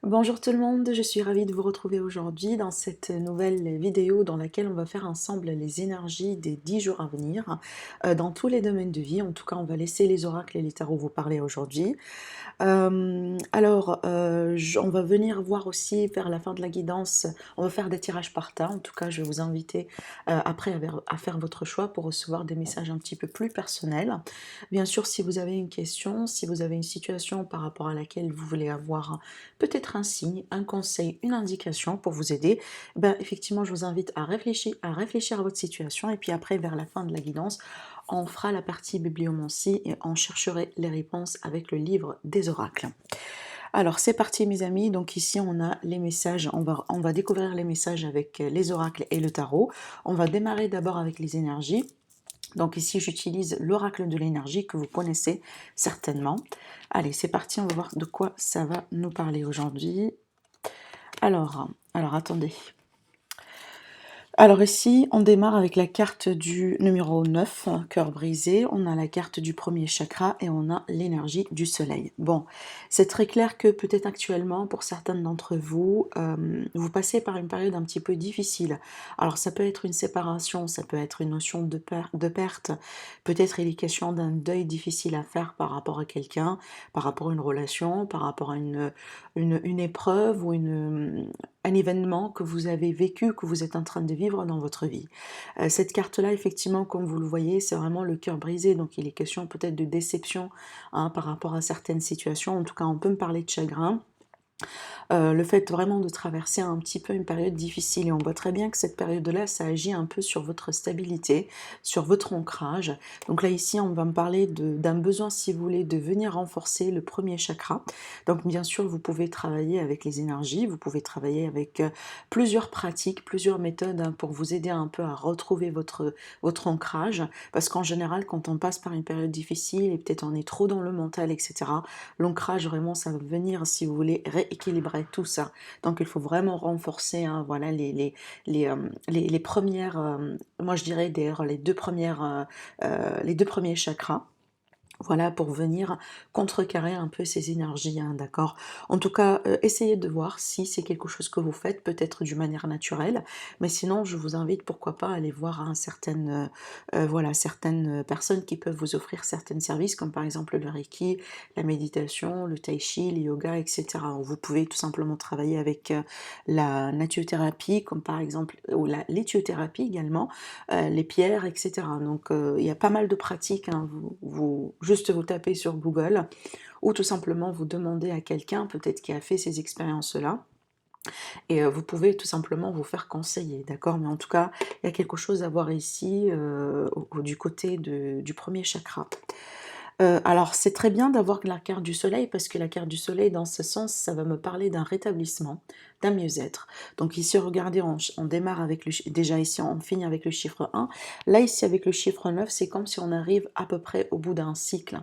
Bonjour tout le monde, je suis ravie de vous retrouver aujourd'hui dans cette nouvelle vidéo dans laquelle on va faire ensemble les énergies des 10 jours à venir dans tous les domaines de vie. En tout cas, on va laisser les oracles et les tarots vous parler aujourd'hui. On va venir voir aussi vers la fin de la guidance, on va faire des tirages par tas. En tout cas, je vais vous inviter après à faire votre choix pour recevoir des messages un petit peu plus personnels. Bien sûr, si vous avez une question, si vous avez une situation par rapport à laquelle vous voulez avoir peut-être un signe, un conseil, une indication pour vous aider, ben, effectivement, je vous invite à réfléchir à votre situation et puis après, vers la fin de la guidance, on fera la partie bibliomancie et on chercherait les réponses avec le livre des oracles. Alors c'est parti mes amis, donc ici on a les messages, on va découvrir les messages avec les oracles et le tarot. On va démarrer d'abord avec les énergies. Donc ici j'utilise l'oracle de l'énergie que vous connaissez certainement. Allez c'est parti, on va voir de quoi ça va nous parler aujourd'hui. Alors attendez. Alors ici, on démarre avec la carte du numéro 9, cœur brisé. On a la carte du premier chakra et on a l'énergie du soleil. Bon, c'est très clair que peut-être actuellement, pour certaines d'entre vous, vous passez par une période un petit peu difficile. Alors ça peut être une séparation, ça peut être une notion de perte. Peut-être il est question d'un deuil difficile à faire par rapport à quelqu'un, par rapport à une relation, par rapport à une épreuve ou un événement que vous avez vécu, que vous êtes en train de vivre dans votre vie. Cette carte-là, effectivement, comme vous le voyez, c'est vraiment le cœur brisé, donc il est question peut-être de déception hein, par rapport à certaines situations. En tout cas, on peut me parler de chagrin. Le fait vraiment de traverser un petit peu une période difficile et on voit très bien que cette période-là, ça agit un peu sur votre stabilité, sur votre ancrage. Donc là ici, on va me parler d'un besoin, si vous voulez, de venir renforcer le premier chakra. Donc bien sûr, vous pouvez travailler avec les énergies, vous pouvez travailler avec plusieurs pratiques, plusieurs méthodes hein, pour vous aider un peu à retrouver votre ancrage. Parce qu'en général, quand on passe par une période difficile et peut-être on est trop dans le mental, etc., l'ancrage vraiment, ça va venir, si vous voulez, rééquilibrer tout ça. Donc il faut vraiment renforcer hein, voilà, les premières, moi je dirais d'ailleurs les deux premiers chakras. Voilà, pour venir contrecarrer un peu ces énergies, hein, d'accord? En tout cas, essayez de voir si c'est quelque chose que vous faites, peut-être d'une manière naturelle, mais sinon, je vous invite, pourquoi pas, à aller voir hein, certaines personnes qui peuvent vous offrir certains services, comme par exemple le Reiki, la méditation, le Tai Chi, le yoga, etc. Vous pouvez tout simplement travailler avec la natiothérapie, comme par exemple, ou la lithothérapie également, les pierres, etc. Donc il y a pas mal de pratiques, hein. Juste vous tapez sur Google ou tout simplement vous demandez à quelqu'un peut-être qui a fait ces expériences-là et vous pouvez tout simplement vous faire conseiller, d'accord? Mais en tout cas, il y a quelque chose à voir ici du côté du premier chakra. Alors c'est très bien d'avoir la carte du soleil parce que la carte du soleil dans ce sens, ça va me parler d'un rétablissement, d'un mieux-être. Donc ici regardez, on démarre avec déjà ici on finit avec le chiffre 1. Là ici avec le chiffre 9, c'est comme si on arrive à peu près au bout d'un cycle.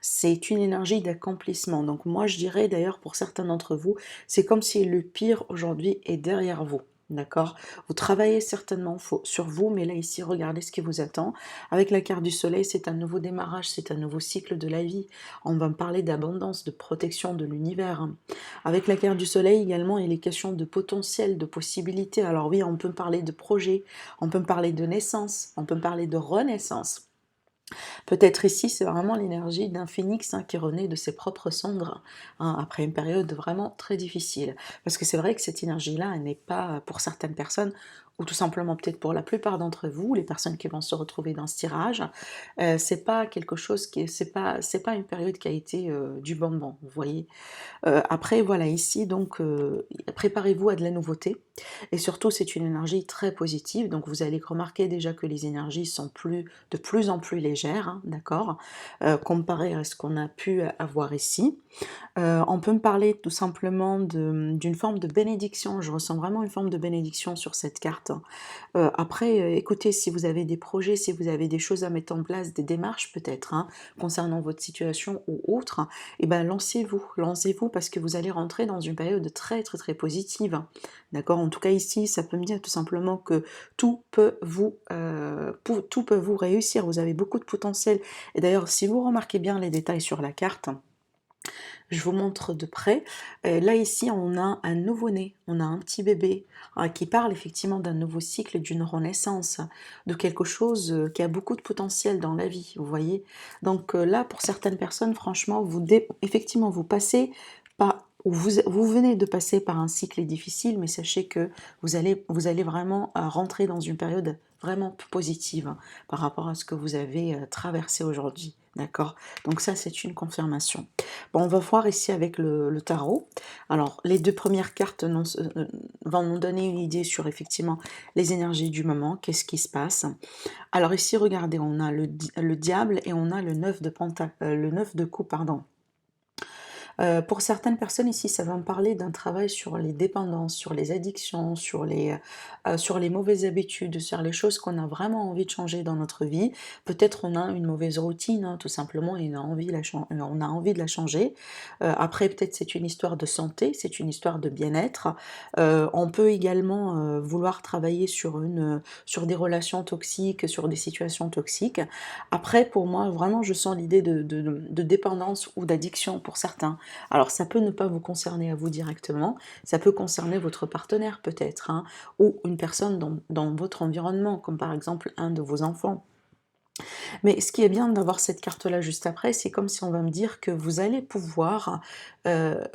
C'est une énergie d'accomplissement. Donc moi je dirais d'ailleurs pour certains d'entre vous, c'est comme si le pire aujourd'hui est derrière vous. D'accord? Vous travaillez certainement sur vous, mais là ici, regardez ce qui vous attend. Avec la carte du soleil, c'est un nouveau démarrage, c'est un nouveau cycle de la vie. On va me parler d'abondance, de protection de l'univers. Avec la carte du soleil également, il est question de potentiel, de possibilités. Alors oui, on peut me parler de projet, on peut me parler de naissance, on peut me parler de renaissance. Peut-être ici, c'est vraiment l'énergie d'un phénix hein, qui renaît de ses propres cendres hein, après une période vraiment très difficile. Parce que c'est vrai que cette énergie-là, elle n'est pas pour certaines personnes, ou tout simplement peut-être pour la plupart d'entre vous, les personnes qui vont se retrouver dans ce tirage, c'est pas quelque chose qui est, c'est pas une période qui a été du bonbon, vous voyez. Après, voilà, ici, donc, préparez-vous à de la nouveauté. Et surtout, c'est une énergie très positive. Donc, vous allez remarquer déjà que les énergies sont de plus en plus légères, hein, d'accord, comparé à ce qu'on a pu avoir ici. On peut me parler tout simplement d'une forme de bénédiction. Je ressens vraiment une forme de bénédiction sur cette carte. Après, écoutez, si vous avez des projets, si vous avez des choses à mettre en place, des démarches peut-être, hein, concernant votre situation ou autre, eh ben lancez-vous parce que vous allez rentrer dans une période très très très positive. D'accord? En tout cas ici, ça peut me dire tout simplement que tout peut vous réussir. Vous avez beaucoup de potentiel. Et d'ailleurs, si vous remarquez bien les détails sur la carte, je vous montre de près. Là ici, on a un nouveau-né, on a un petit bébé qui parle effectivement d'un nouveau cycle, d'une renaissance, de quelque chose qui a beaucoup de potentiel dans la vie, vous voyez. Donc là, pour certaines personnes, franchement, effectivement, vous passez par, ou vous venez de passer par un cycle difficile, mais sachez que vous allez vraiment rentrer dans une période vraiment plus positive par rapport à ce que vous avez traversé aujourd'hui. D'accord? Donc ça, c'est une confirmation. Bon, on va voir ici avec le tarot. Alors, les deux premières cartes vont nous donner une idée sur effectivement les énergies du moment, qu'est-ce qui se passe. Alors ici, regardez, on a le diable et on a le 9 de coupe, pardon. Pour certaines personnes ici, ça va me parler d'un travail sur les dépendances, sur les addictions, sur les mauvaises habitudes, sur les choses qu'on a vraiment envie de changer dans notre vie. Peut-être on a une mauvaise routine, tout simplement, et on a envie de la changer. Après, peut-être c'est une histoire de santé, c'est une histoire de bien-être. On peut également vouloir travailler sur des relations toxiques, sur des situations toxiques. Après, pour moi, vraiment, je sens l'idée de dépendance ou d'addiction pour certains. Alors ça peut ne pas vous concerner à vous directement, ça peut concerner votre partenaire peut-être, hein, ou une personne dans votre environnement, comme par exemple un de vos enfants. Mais ce qui est bien d'avoir cette carte-là juste après, c'est comme si on va me dire que vous allez pouvoir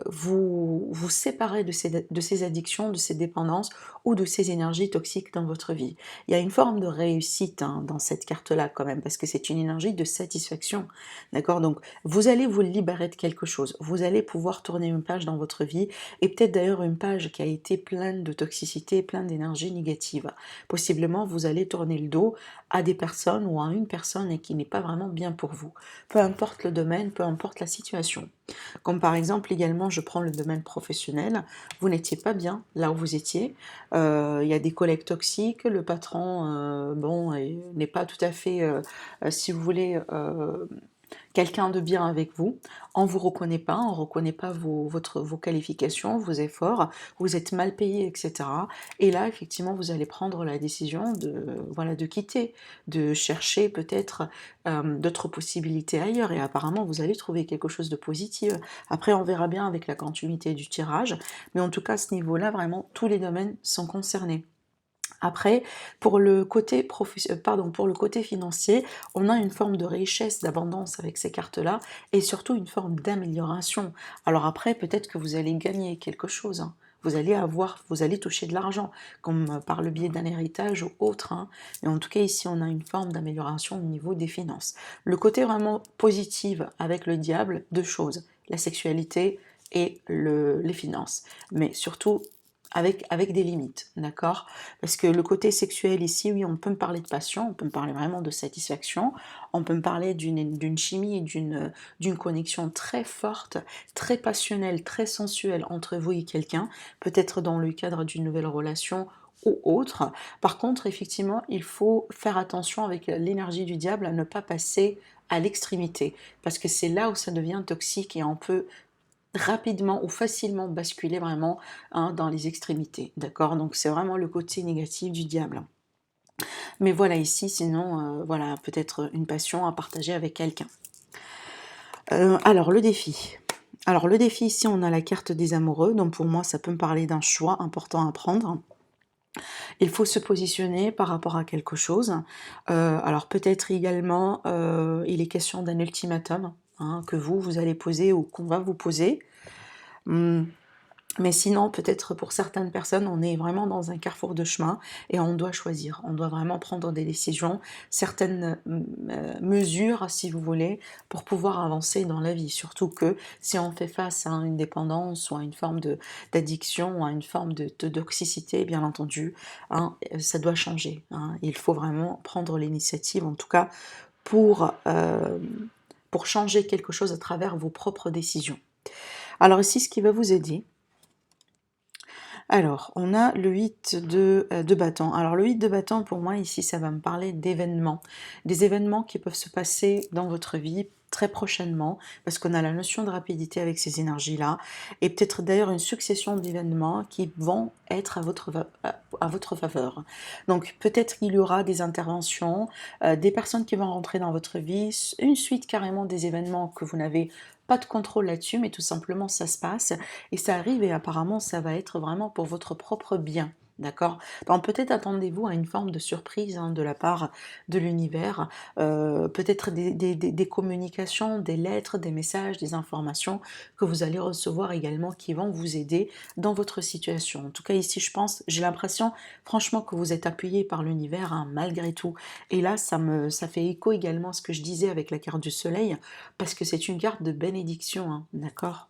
vous séparer de ces addictions, de ces dépendances ou de ces énergies toxiques dans votre vie. Il y a une forme de réussite dans cette carte-là quand même, parce que c'est une énergie de satisfaction. D'accord? Donc vous allez vous libérer de quelque chose. Vous allez pouvoir tourner une page dans votre vie, et peut-être d'ailleurs une page qui a été pleine de toxicité, pleine d'énergie négative. Possiblement, vous allez tourner le dos à des personnes ou à une personne et qui n'est pas vraiment bien pour vous. Peu importe le domaine, peu importe la situation. Comme par exemple également, je prends le domaine professionnel, vous n'étiez pas bien là où vous étiez, il y a des collègues toxiques, le patron, bon, n'est pas tout à fait, si vous voulez, quelqu'un de bien avec vous, on ne vous reconnaît pas, on ne reconnaît pas vos qualifications, vos efforts, vous êtes mal payé, etc. Et là, effectivement, vous allez prendre la décision voilà, de quitter, de chercher peut-être d'autres possibilités ailleurs, et apparemment, vous allez trouver quelque chose de positif. Après, on verra bien avec la continuité du tirage, mais en tout cas, à ce niveau-là, vraiment, tous les domaines sont concernés. Après, pour le côté financier, on a une forme de richesse, d'abondance avec ces cartes-là, et surtout une forme d'amélioration. Alors après, peut-être que vous allez gagner quelque chose, hein. Vous allez toucher de l'argent, comme par le biais d'un héritage ou autre, hein. Mais en tout cas, ici, on a une forme d'amélioration au niveau des finances. Le côté vraiment positif avec le diable, deux choses, la sexualité et les finances. Mais surtout, avec des limites, d'accord? Parce que le côté sexuel ici, oui, on peut me parler de passion, on peut me parler vraiment de satisfaction, on peut me parler d'une chimie et d'une connexion très forte, très passionnelle, très sensuelle entre vous et quelqu'un, peut-être dans le cadre d'une nouvelle relation ou autre. Par contre, effectivement, il faut faire attention avec l'énergie du diable à ne pas passer à l'extrémité, parce que c'est là où ça devient toxique et on peut rapidement ou facilement basculer vraiment dans les extrémités, d'accord? Donc c'est vraiment le côté négatif du diable. Mais voilà ici, sinon, voilà, peut-être une passion à partager avec quelqu'un. Alors le défi. Alors le défi ici, on a la carte des amoureux, donc pour moi ça peut me parler d'un choix important à prendre. Il faut se positionner par rapport à quelque chose. Alors peut-être également, il est question d'un ultimatum, hein, que vous allez poser ou qu'on va vous poser. Mmh. Mais sinon, peut-être pour certaines personnes, on est vraiment dans un carrefour de chemin et on doit choisir. On doit vraiment prendre des décisions, certaines mesures, si vous voulez, pour pouvoir avancer dans la vie. Surtout que si on fait face à une dépendance ou à une forme d'addiction ou à une forme de toxicité, bien entendu, hein, ça doit changer, hein. Il faut vraiment prendre l'initiative, en tout cas, pour changer quelque chose à travers vos propres décisions. Alors ici, ce qui va vous aider, alors, on a le 8 de bâton. Alors, le 8 de bâton, pour moi, ici, ça va me parler d'événements. Des événements qui peuvent se passer dans votre vie très prochainement, parce qu'on a la notion de rapidité avec ces énergies-là, et peut-être d'ailleurs une succession d'événements qui vont être à votre faveur. Donc, peut-être qu'il y aura des interventions, des personnes qui vont rentrer dans votre vie, une suite carrément des événements que vous n'avez pas de contrôle là-dessus, mais tout simplement ça se passe et ça arrive et apparemment ça va être vraiment pour votre propre bien. D'accord? Donc peut-être attendez-vous à une forme de surprise hein, de la part de l'univers, peut-être des communications, des lettres, des messages, des informations que vous allez recevoir également qui vont vous aider dans votre situation. En tout cas ici je pense, j'ai l'impression franchement que vous êtes appuyé par l'univers hein, malgré tout. Et là ça fait écho également à ce que je disais avec la carte du soleil, parce que c'est une carte de bénédiction, hein, d'accord?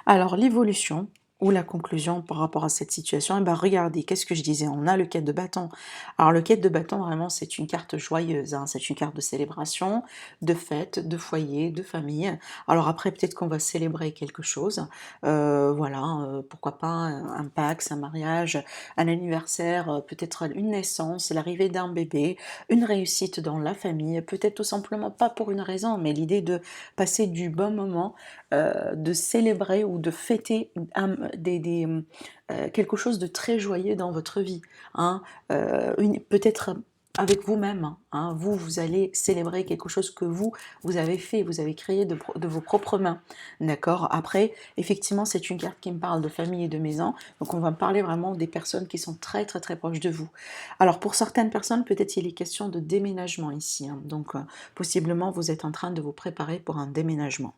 Alors l'évolution ou la conclusion par rapport à cette situation, eh ben regardez, qu'est-ce que je disais? On a le quête de bâton. Alors le quête de bâton, vraiment, c'est une carte joyeuse, hein, c'est une carte de célébration, de fête, de foyer, de famille. Alors après, peut-être qu'on va célébrer quelque chose, voilà, pourquoi pas un Pacs, un mariage, un anniversaire, peut-être une naissance, l'arrivée d'un bébé, une réussite dans la famille, peut-être tout simplement pas pour une raison, mais l'idée de passer du bon moment de célébrer ou de fêter quelque chose de très joyeux dans votre vie, hein, peut-être avec vous-même, hein, vous allez célébrer quelque chose que vous avez fait, vous avez créé de vos propres mains, d'accord? Après, effectivement, c'est une carte qui me parle de famille et de maison, donc on va me parler vraiment des personnes qui sont très très très proches de vous. Alors pour certaines personnes, peut-être il est question de déménagement ici, hein, donc possiblement vous êtes en train de vous préparer pour un déménagement.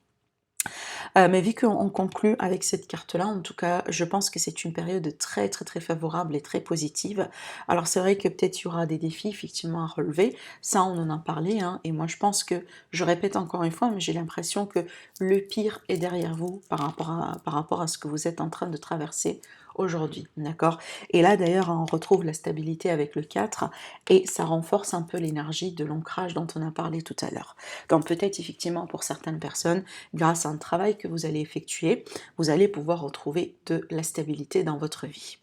Mais vu qu'on conclut avec cette carte-là, en tout cas, je pense que c'est une période très, très, très favorable et très positive. Alors c'est vrai que peut-être il y aura des défis effectivement à relever, ça on en a parlé, hein, et moi je pense que, je répète encore une fois, mais j'ai l'impression que le pire est derrière vous par rapport à ce que vous êtes en train de traverser aujourd'hui, d'accord? Et là d'ailleurs, on retrouve la stabilité avec le 4 et ça renforce un peu l'énergie de l'ancrage dont on a parlé tout à l'heure. Donc peut-être effectivement pour certaines personnes, grâce à un travail que vous allez effectuer, vous allez pouvoir retrouver de la stabilité dans votre vie.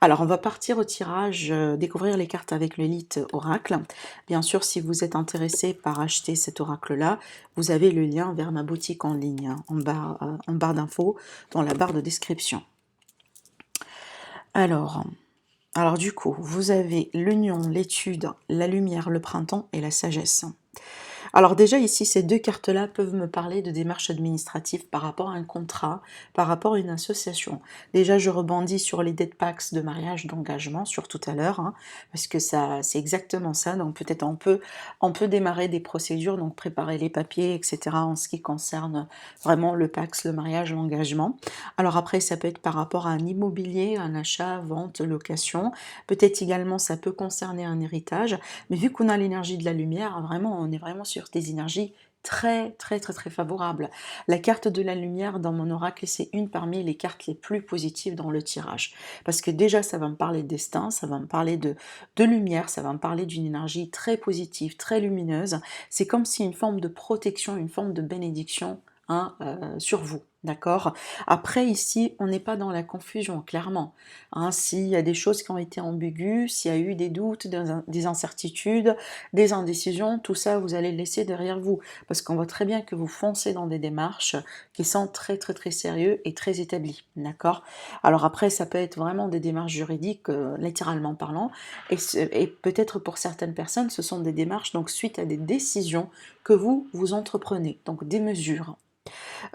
Alors on va partir au tirage, découvrir les cartes avec l'élite oracle. Bien sûr, si vous êtes intéressé par acheter cet oracle-là, vous avez le lien vers ma boutique en ligne, hein, en barre d'infos, dans la barre de description. Alors, alors du coup, vous avez l'union, l'étude, la lumière, le printemps et la sagesse. Alors déjà ici, ces deux cartes-là peuvent me parler de démarches administratives par rapport à un contrat, par rapport à une association. Déjà, je rebondis sur les dead packs de mariage, d'engagement, sur tout à l'heure, hein, parce que ça, c'est exactement ça. Donc peut-être on peut démarrer des procédures, donc préparer les papiers, etc. en ce qui concerne vraiment le PAX, le mariage, l'engagement. Alors après, ça peut être par rapport à un immobilier, un achat, vente, location. Peut-être également, ça peut concerner un héritage. Mais vu qu'on a l'énergie de la lumière, vraiment, on est vraiment sur des énergies très très très très favorables. La carte de la lumière dans mon oracle, c'est une parmi les cartes les plus positives dans le tirage. Parce que déjà, ça va me parler de destin, ça va me parler de lumière, ça va me parler d'une énergie très positive, très lumineuse. C'est comme si une forme de protection, une forme de bénédiction hein, sur vous. D'accord? Après, ici, on n'est pas dans la confusion, clairement. Hein, s'il y a des choses qui ont été ambiguës, s'il y a eu des doutes, des incertitudes, des indécisions, tout ça, vous allez le laisser derrière vous. Parce qu'on voit très bien que vous foncez dans des démarches qui sont très, très, très sérieuses et très établies. D'accord? Alors après, ça peut être vraiment des démarches juridiques, littéralement parlant, et peut-être pour certaines personnes, ce sont des démarches, donc suite à des décisions que vous entreprenez, donc des mesures.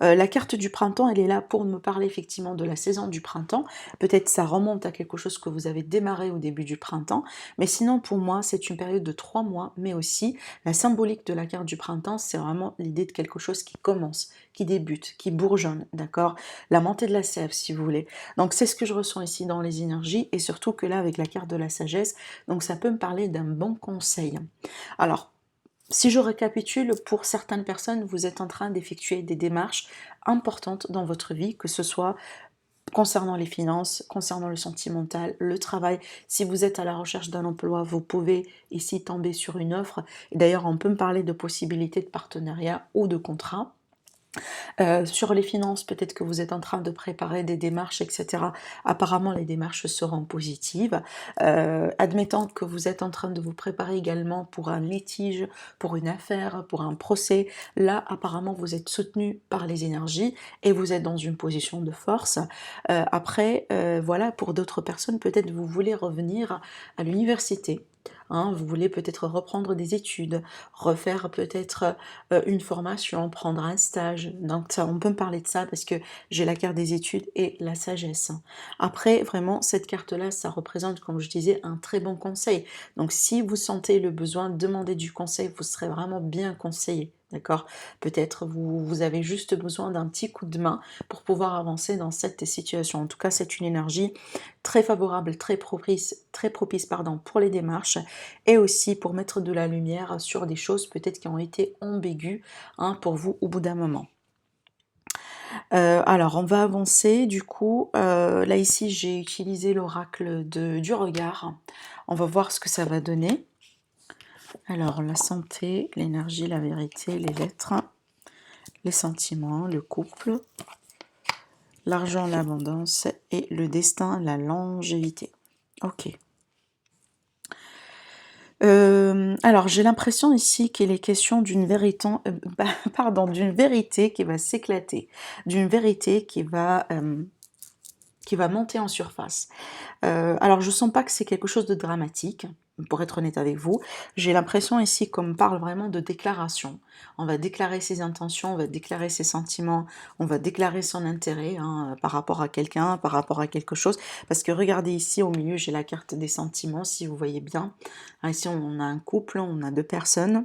La carte du printemps, elle est là pour me parler effectivement de la saison du printemps. Peut-être ça remonte à quelque chose que vous avez démarré au début du printemps, mais sinon pour moi c'est une période de 3 mois, mais aussi la symbolique de la carte du printemps, c'est vraiment l'idée de quelque chose qui commence, qui débute, qui bourgeonne, d'accord? La montée de la sève si vous voulez. Donc c'est ce que je ressens ici dans les énergies, et surtout que là avec la carte de la sagesse, donc ça peut me parler d'un bon conseil. Alors, si je récapitule, pour certaines personnes, vous êtes en train d'effectuer des démarches importantes dans votre vie, que ce soit concernant les finances, concernant le sentimental, le travail. Si vous êtes à la recherche d'un emploi, vous pouvez ici tomber sur une offre. Et d'ailleurs, on peut me parler de possibilités de partenariat ou de contrat. Sur les finances, peut-être que vous êtes en train de préparer des démarches, etc. Apparemment, les démarches seront positives. Admettant que vous êtes en train de vous préparer également pour un litige, pour une affaire, pour un procès, là, apparemment, vous êtes soutenu par les énergies et vous êtes dans une position de force. Après, voilà, pour d'autres personnes, peut-être vous voulez revenir à l'université. hein. Vous voulez peut-être reprendre des études, refaire peut-être une formation, prendre un stage. Donc ça, on peut me parler de ça parce que j'ai la carte des études et la sagesse. Après, vraiment, cette carte-là, ça représente, comme je disais, un très bon conseil. Donc si vous sentez le besoin de demander du conseil, vous serez vraiment bien conseillé. D'accord? Peut-être vous avez juste besoin d'un petit coup de main pour pouvoir avancer dans cette situation. En tout cas, c'est une énergie très favorable, très propice pardon, pour les démarches et aussi pour mettre de la lumière sur des choses peut-être qui ont été ambiguës, hein, pour vous au bout d'un moment. Alors on va avancer du coup, là ici j'ai utilisé l'oracle du regard. On va voir ce que ça va donner. Alors la santé, l'énergie, la vérité, les lettres, les sentiments, le couple, l'argent, l'abondance et le destin, la longévité. Ok. Alors j'ai l'impression ici qu'il est question d'une vérité, pardon, d'une vérité qui va s'éclater, d'une vérité qui va monter en surface. Alors je sens pas que c'est quelque chose de dramatique, pour être honnête avec vous. J'ai l'impression ici qu'on me parle vraiment de déclaration. On va déclarer ses intentions, on va déclarer ses sentiments, on va déclarer son intérêt, hein, par rapport à quelqu'un, par rapport à quelque chose. Parce que regardez ici au milieu, j'ai la carte des sentiments, si vous voyez bien. Hein, ici on a un couple, on a deux personnes.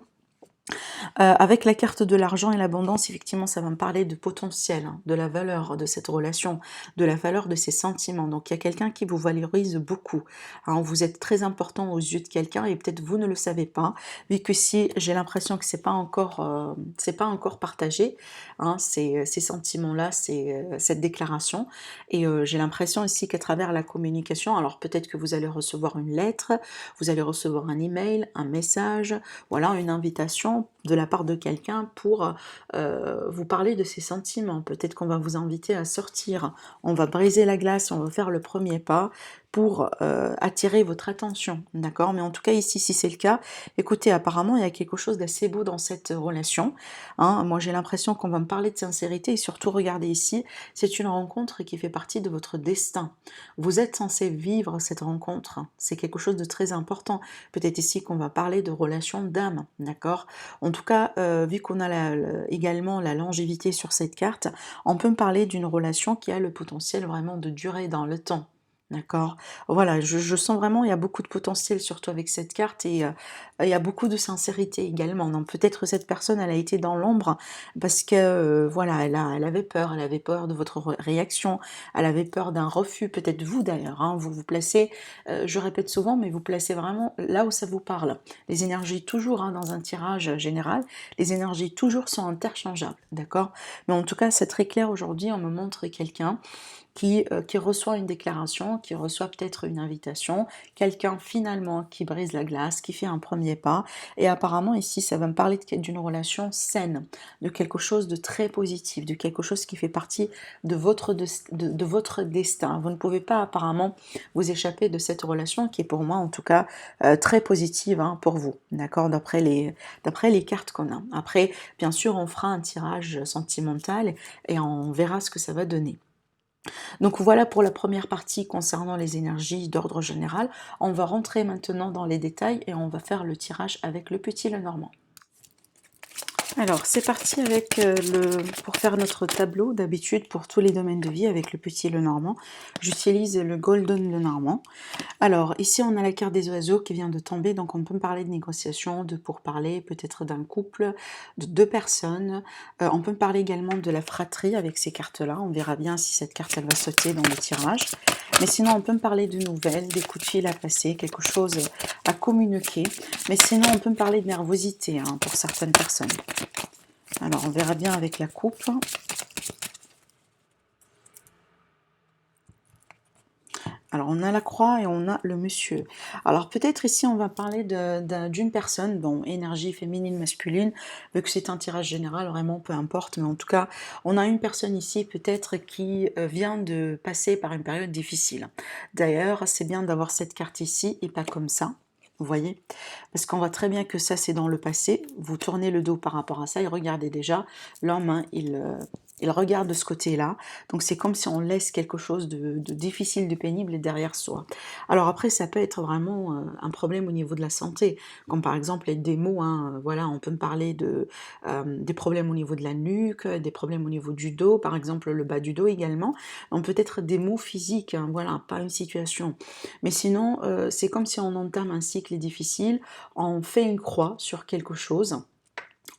Avec la carte de l'argent et l'abondance, effectivement, ça va me parler de potentiel, hein, de la valeur de cette relation, de la valeur de ses sentiments. Donc il y a quelqu'un qui vous valorise beaucoup, hein. Vous êtes très important aux yeux de quelqu'un et peut-être vous ne le savez pas, vu que si j'ai l'impression que c'est pas encore partagé, hein, ces sentiments-là, cette déclaration. Et j'ai l'impression ici qu'à travers la communication, alors peut-être que vous allez recevoir une lettre, vous allez recevoir un email, un message, voilà, une invitation de la part de quelqu'un pour vous parler de ses sentiments. Peut-être qu'on va vous inviter à sortir, on va briser la glace, on va faire le premier pas pour attirer votre attention, d'accord? Mais en tout cas ici, si c'est le cas, écoutez, apparemment il y a quelque chose d'assez beau dans cette relation, hein. Moi j'ai l'impression qu'on va me parler de sincérité et surtout regardez ici, c'est une rencontre qui fait partie de votre destin. Vous êtes censé vivre cette rencontre, c'est quelque chose de très important. Peut-être ici qu'on va parler de relation d'âme, d'accord? En tout cas, vu qu'on a également la longévité sur cette carte, on peut me parler d'une relation qui a le potentiel vraiment de durer dans le temps. D'accord? Voilà, je sens vraiment il y a beaucoup de potentiel, surtout avec cette carte, et il y a beaucoup de sincérité également. Donc peut-être cette personne, elle a été dans l'ombre parce que voilà, elle avait peur de votre réaction, elle avait peur d'un refus, peut-être vous d'ailleurs, hein, vous vous placez, je répète souvent, mais vous placez vraiment là où ça vous parle. Les énergies toujours, hein, dans un tirage général, les énergies toujours sont interchangeables, d'accord? Mais en tout cas, c'est très clair aujourd'hui, on me montre quelqu'un qui reçoit une déclaration, qui reçoit peut-être une invitation, quelqu'un finalement qui brise la glace, qui fait un premier pas, et apparemment ici ça va me parler d'une relation saine, de quelque chose de très positif, de quelque chose qui fait partie de de votre destin. Vous ne pouvez pas apparemment vous échapper de cette relation qui est pour moi en tout cas très positive, hein, pour vous, d'accord, d'après les cartes qu'on a. Après, bien sûr, on fera un tirage sentimental et on verra ce que ça va donner. Donc voilà pour la première partie concernant les énergies d'ordre général. On va rentrer maintenant dans les détails et on va faire le tirage avec le petit Lenormand. Alors c'est parti avec pour faire notre tableau d'habitude pour tous les domaines de vie avec le petit Lenormand. J'utilise le Golden Lenormand. Alors ici on a la carte des oiseaux qui vient de tomber, donc on peut me parler de négociation, de pourparler, peut-être d'un couple, de deux personnes. On peut me parler également de la fratrie avec ces cartes-là. On verra bien si cette carte elle va sauter dans le tirage. Mais sinon on peut me parler de nouvelles, des coups de fil à passer, quelque chose à communiquer. Mais sinon on peut me parler de nervosité, hein, pour certaines personnes. Alors on verra bien avec la coupe. Alors on a la croix et on a le monsieur. Alors peut-être ici on va parler d'une personne, bon, énergie féminine, masculine, vu que c'est un tirage général, vraiment peu importe, mais en tout cas on a une personne ici peut-être qui vient de passer par une période difficile. D'ailleurs c'est bien d'avoir cette carte ici et pas comme ça. Vous voyez? Parce qu'on voit très bien que ça c'est dans le passé, vous tournez le dos par rapport à ça et regardez déjà, l'homme, hein, Il regarde de ce côté-là, donc c'est comme si on laisse quelque chose de difficile, de pénible derrière soi. Alors après, ça peut être vraiment un problème au niveau de la santé, comme par exemple les des maux, hein, voilà, on peut me parler des problèmes au niveau de la nuque, des problèmes au niveau du dos, par exemple le bas du dos également. On peut être des maux physiques, hein, voilà, pas une situation. Mais sinon, c'est comme si on entame un cycle difficile, on fait une croix sur quelque chose,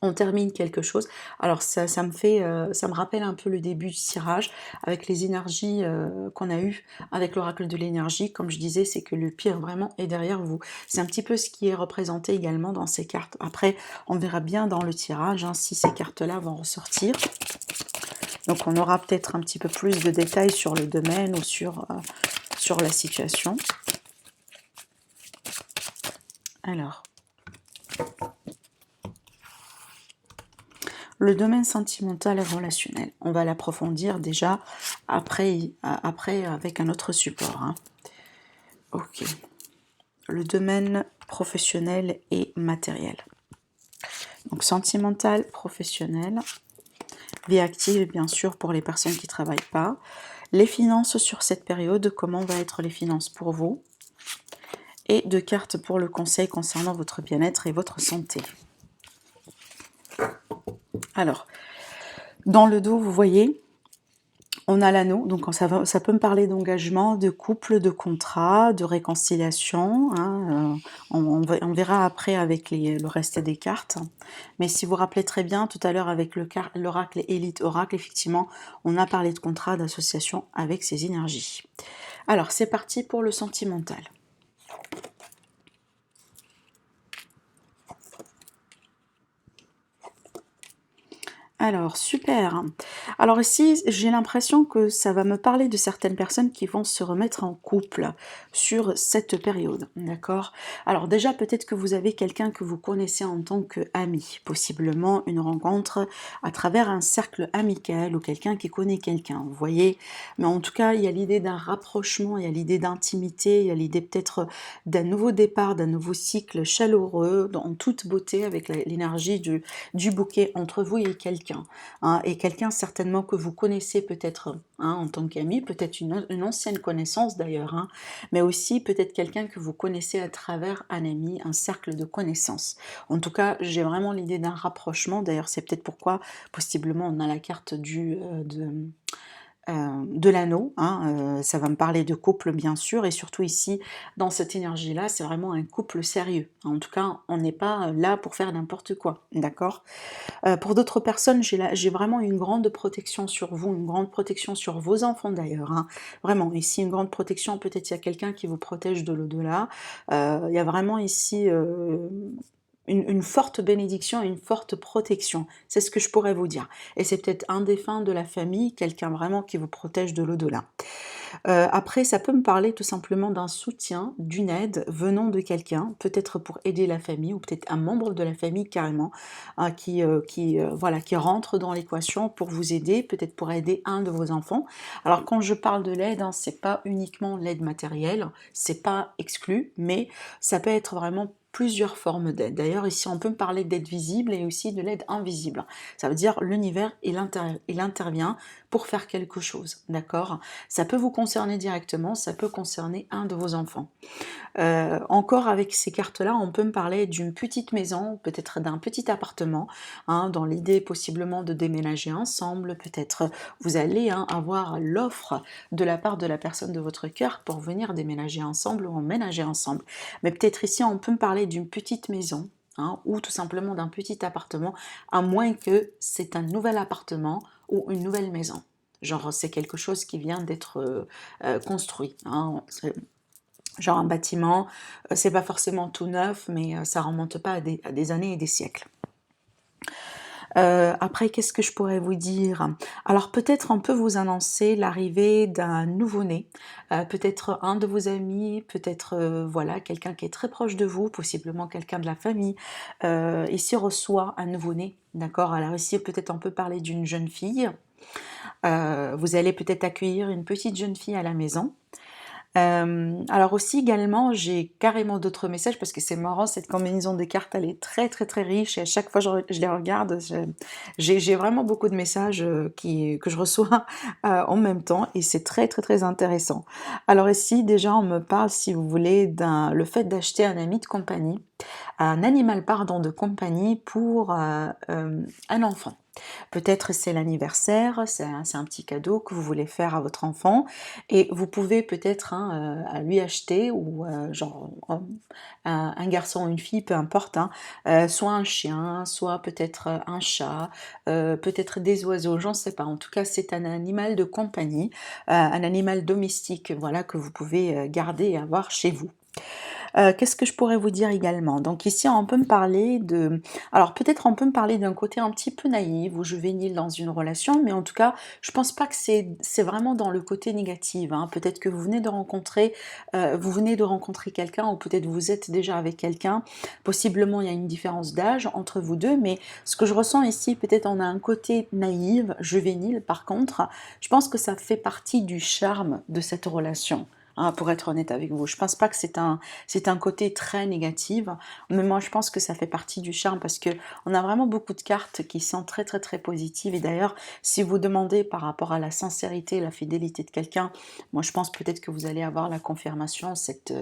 on termine quelque chose. Alors ça me fait, ça me rappelle un peu le début du tirage avec les énergies qu'on a eues avec l'oracle de l'énergie. Comme je disais, c'est que le pire vraiment est derrière vous. C'est un petit peu ce qui est représenté également dans ces cartes. Après, on verra bien dans le tirage hein, si ces cartes-là vont ressortir. Donc on aura peut-être un petit peu plus de détails sur le domaine ou sur la situation. Alors, le domaine sentimental et relationnel, on va l'approfondir déjà après avec un autre support. Hein. Ok. Le domaine professionnel et matériel. Donc sentimental, professionnel, vie active bien sûr pour les personnes qui ne travaillent pas. Les finances sur cette période, comment vont être les finances pour vous? Et deux cartes pour le conseil concernant votre bien-être et votre santé. Alors, dans le dos, vous voyez, on a l'anneau, donc ça peut me parler d'engagement, de couple, de contrat, de réconciliation. Hein, on verra après avec le reste des cartes. Mais si vous vous rappelez très bien, tout à l'heure avec l'oracle Élite Oracle, effectivement, on a parlé de contrat, d'association avec ces énergies. Alors, c'est parti pour le sentimental. Alors, super. Alors ici, j'ai l'impression que ça va me parler de certaines personnes qui vont se remettre en couple sur cette période, d'accord? Alors déjà, peut-être que vous avez quelqu'un que vous connaissez en tant qu'ami, possiblement une rencontre à travers un cercle amical ou quelqu'un qui connaît quelqu'un, vous voyez? Mais en tout cas, il y a l'idée d'un rapprochement, il y a l'idée d'intimité, il y a l'idée peut-être d'un nouveau départ, d'un nouveau cycle chaleureux, en toute beauté, avec l'énergie du bouquet entre vous et quelqu'un. Hein, et quelqu'un certainement que vous connaissez peut-être hein, en tant qu'ami, peut-être une ancienne connaissance d'ailleurs, hein, mais aussi peut-être quelqu'un que vous connaissez à travers un ami, un cercle de connaissances. En tout cas, j'ai vraiment l'idée d'un rapprochement, d'ailleurs c'est peut-être pourquoi possiblement on a la carte de l'anneau, hein, ça va me parler de couple bien sûr, et surtout ici, dans cette énergie-là, c'est vraiment un couple sérieux. En tout cas, on n'est pas là pour faire n'importe quoi, d'accord? Pour d'autres personnes, j'ai vraiment une grande protection sur vous, une grande protection sur vos enfants d'ailleurs, hein. Vraiment, ici une grande protection, peut-être il y a quelqu'un qui vous protège de l'au-delà. Il y a vraiment ici une forte bénédiction et une forte protection, c'est ce que je pourrais vous dire. Et c'est peut-être un défunt de la famille, quelqu'un vraiment qui vous protège de l'au-delà. Après, ça peut me parler tout simplement d'un soutien, d'une aide venant de quelqu'un, peut-être pour aider la famille ou peut-être un membre de la famille carrément, hein, voilà, qui rentre dans l'équation pour vous aider, peut-être pour aider un de vos enfants. Alors quand je parle de l'aide, hein, c'est pas uniquement l'aide matérielle, c'est pas exclu, mais ça peut être vraiment plusieurs formes d'aide. D'ailleurs, ici, on peut me parler d'aide visible et aussi de l'aide invisible. Ça veut dire l'univers, il intervient pour faire quelque chose, d'accord? Ça peut vous concerner directement, ça peut concerner un de vos enfants. Encore avec ces cartes-là, on peut me parler d'une petite maison, peut-être d'un petit appartement, hein, dans l'idée possiblement de déménager ensemble, peut-être vous allez hein, avoir l'offre de la part de la personne de votre cœur pour venir déménager ensemble ou emménager ensemble. Mais peut-être ici, on peut me parler d'une petite maison, hein, ou tout simplement d'un petit appartement, à moins que c'est un nouvel appartement ou une nouvelle maison. Genre, c'est quelque chose qui vient d'être construit. Hein, genre un bâtiment, c'est pas forcément tout neuf, mais ça remonte pas à des années et des siècles. Après, qu'est-ce que je pourrais vous dire? Alors peut-être on peut vous annoncer l'arrivée d'un nouveau-né, peut-être un de vos amis, peut-être voilà quelqu'un qui est très proche de vous, possiblement quelqu'un de la famille, ici reçoit un nouveau-né, d'accord? Alors ici peut-être on peut parler d'une jeune fille, vous allez peut-être accueillir une petite jeune fille à la maison. Alors aussi également, j'ai carrément d'autres messages parce que c'est marrant, cette combinaison des cartes, elle est très, très, très riche et à chaque fois je les regarde, j'ai vraiment beaucoup de messages, que je reçois, en même temps et c'est très, très, très intéressant. Alors ici, déjà, on me parle, si vous voulez, le fait d'acheter un ami de compagnie, un animal, pardon, de compagnie pour, un enfant. Peut-être c'est l'anniversaire, c'est un petit cadeau que vous voulez faire à votre enfant et vous pouvez peut-être, hein, à lui acheter ou genre un garçon ou une fille, peu importe, hein, soit un chien, soit peut-être un chat, peut-être des oiseaux, j'en sais pas. En tout cas, c'est un animal de compagnie, un animal domestique, voilà, que vous pouvez garder et avoir chez vous. Qu'est-ce que je pourrais vous dire également? Donc ici, on peut me parler alors peut-être on peut me parler d'un côté un petit peu naïf ou juvénile dans une relation, mais en tout cas, je pense pas que c'est vraiment dans le côté négatif, hein. Peut-être que vous venez de rencontrer quelqu'un ou peut-être vous êtes déjà avec quelqu'un. Possiblement, il y a une différence d'âge entre vous 2, mais ce que je ressens ici, peut-être on a un côté naïf, juvénile. Par contre, je pense que ça fait partie du charme de cette relation. Hein, pour être honnête avec vous, je pense pas que c'est un côté très négatif, mais moi je pense que ça fait partie du charme parce que on a vraiment beaucoup de cartes qui sont très très très positives et d'ailleurs si vous demandez par rapport à la sincérité, la fidélité de quelqu'un, moi je pense peut-être que vous allez avoir la confirmation cette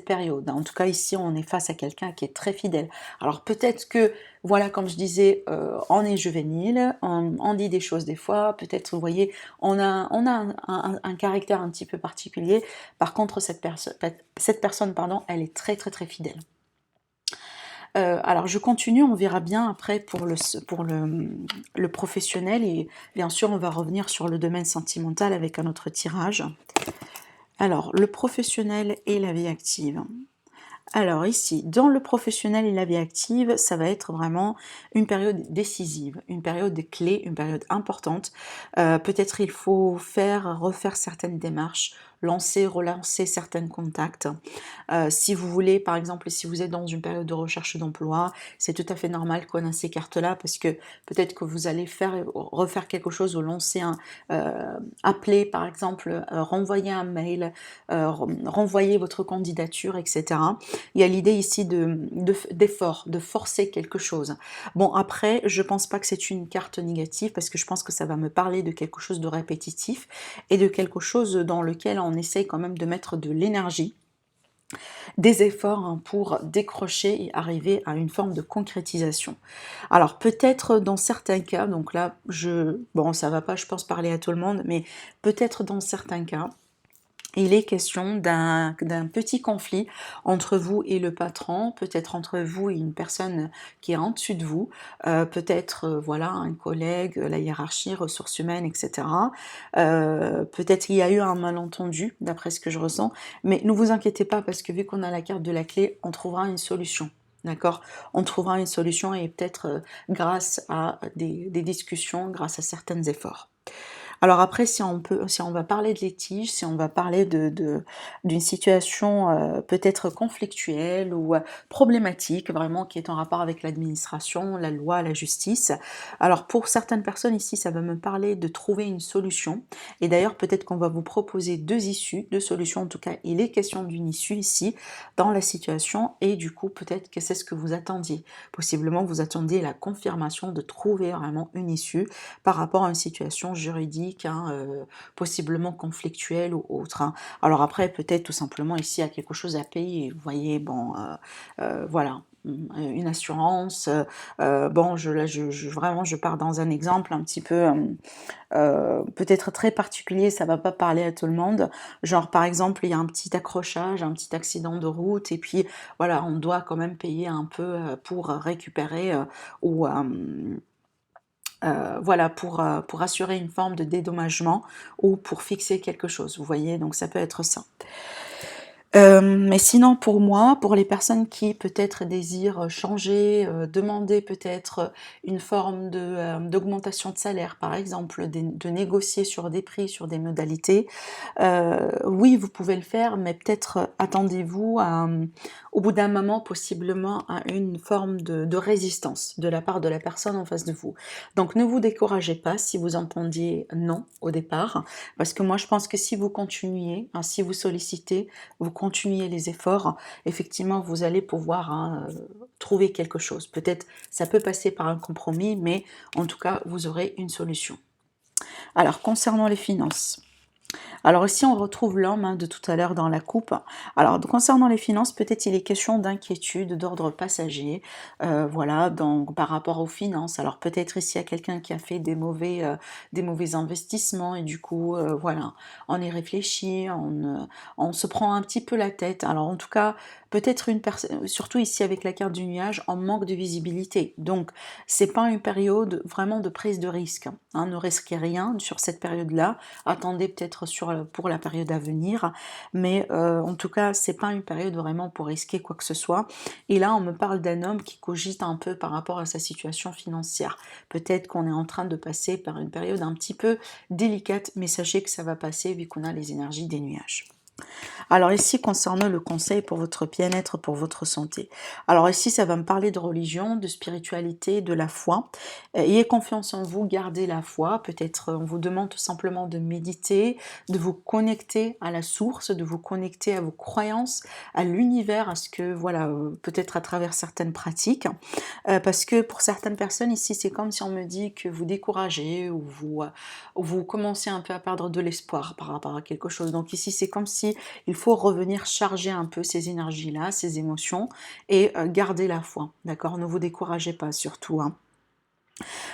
période. En tout cas ici on est face à quelqu'un qui est très fidèle. Alors peut-être que voilà, comme je disais, on est juvénile, on dit des choses des fois, peut-être, vous voyez, on a un caractère un petit peu particulier. Par contre, cette personne, pardon, elle est très très très fidèle. Alors je continue, on verra bien après pour le professionnel et bien sûr on va revenir sur le domaine sentimental avec un autre tirage. Alors le professionnel et la vie active. Alors ici, dans le professionnel et la vie active, ça va être vraiment une période décisive, une période clé, une période importante. Peut-être il faut refaire certaines démarches, relancer certains contacts. Si vous voulez, par exemple, si vous êtes dans une période de recherche d'emploi, c'est tout à fait normal qu'on ait ces cartes-là parce que peut-être que vous allez refaire quelque chose ou appeler par exemple, renvoyer un mail, renvoyer votre candidature, etc. Il y a l'idée ici d'effort, de forcer quelque chose. Bon, après, je pense pas que c'est une carte négative parce que je pense que ça va me parler de quelque chose de répétitif et de quelque chose dans lequel on essaye quand même de mettre de l'énergie, des efforts, hein, pour décrocher et arriver à une forme de concrétisation. Alors peut-être dans certains cas, donc là, bon, ça va pas, je pense, parler à tout le monde, mais peut-être dans certains cas, il est question d'un petit conflit entre vous et le patron, peut-être entre vous et une personne qui est en dessus de vous, peut-être voilà un collègue, la hiérarchie, ressources humaines, etc. Peut-être il y a eu un malentendu, d'après ce que je ressens, mais ne vous inquiétez pas parce que vu qu'on a la carte de la clé, on trouvera une solution. D'accord? On trouvera une solution et peut-être grâce à des discussions, grâce à certains efforts. Alors après, si on va parler de litige, si on va parler d'une situation peut-être conflictuelle ou problématique, vraiment qui est en rapport avec l'administration, la loi, la justice. Alors pour certaines personnes ici, ça va me parler de trouver une solution. Et d'ailleurs, peut-être qu'on va vous proposer deux issues, deux solutions. En tout cas, il est question d'une issue ici dans la situation. Et du coup, peut-être que c'est ce que vous attendiez. Possiblement, vous attendiez la confirmation de trouver vraiment une issue par rapport à une situation juridique, hein, possiblement conflictuelle ou autre, hein. Alors après, peut-être tout simplement ici, il y a quelque chose à payer, vous voyez, bon, voilà, une assurance, bon, vraiment, je pars dans un exemple un petit peu, peut-être très particulier, ça va pas parler à tout le monde, genre par exemple, il y a un petit accrochage, un petit accident de route et puis voilà, on doit quand même payer un peu, pour récupérer, ou voilà, pour assurer une forme de dédommagement ou pour fixer quelque chose, vous voyez? Donc ça peut être ça. Mais sinon pour moi, pour les personnes qui peut-être désirent changer, demander peut-être une forme d'augmentation de salaire par exemple, de négocier sur des prix, sur des modalités, oui vous pouvez le faire, mais peut-être attendez-vous à, au bout d'un moment possiblement à une forme de résistance de la part de la personne en face de vous. Donc ne vous découragez pas si vous entendiez non au départ, parce que moi je pense que si vous continuez, hein, si vous sollicitez, vous continuez les efforts, effectivement vous allez pouvoir hein, trouver quelque chose. Peut-être ça peut passer par un compromis, mais en tout cas vous aurez une solution. Alors concernant les finances, alors ici, on retrouve l'homme hein, de tout à l'heure dans la coupe. Alors, concernant les finances, peut-être il est question d'inquiétude d'ordre passager, voilà, donc par rapport aux finances. Alors peut-être ici, il y a quelqu'un qui a fait des mauvais investissements et du coup, voilà, on y réfléchit, on se prend un petit peu la tête. Alors en tout cas, peut-être une personne, surtout ici avec la carte du nuage, on manque de visibilité. Donc, c'est pas une période vraiment de prise de risque. Hein, ne risquez rien sur cette période-là. Attendez peut-être pour la période à venir, mais en tout cas c'est pas une période vraiment pour risquer quoi que ce soit. Et là on me parle d'un homme qui cogite un peu par rapport à sa situation financière. Peut-être qu'on est en train de passer par une période un petit peu délicate, mais sachez que ça va passer vu qu'on a les énergies des nuages. Alors ici, concernant le conseil pour votre bien-être, pour votre santé. Alors ici, ça va me parler de religion, de spiritualité, de la foi. Ayez confiance en vous, gardez la foi. Peut-être on vous demande tout simplement de méditer, de vous connecter à la source, de vous connecter à vos croyances, à l'univers, à ce que, voilà, peut-être à travers certaines pratiques. Parce que pour certaines personnes ici, c'est comme si on me dit que vous découragez ou vous commencez un peu à perdre de l'espoir par rapport à quelque chose. Donc ici, c'est comme si il faut revenir charger un peu ces énergies-là, ces émotions et garder la foi, d'accord? Ne vous découragez pas surtout, hein.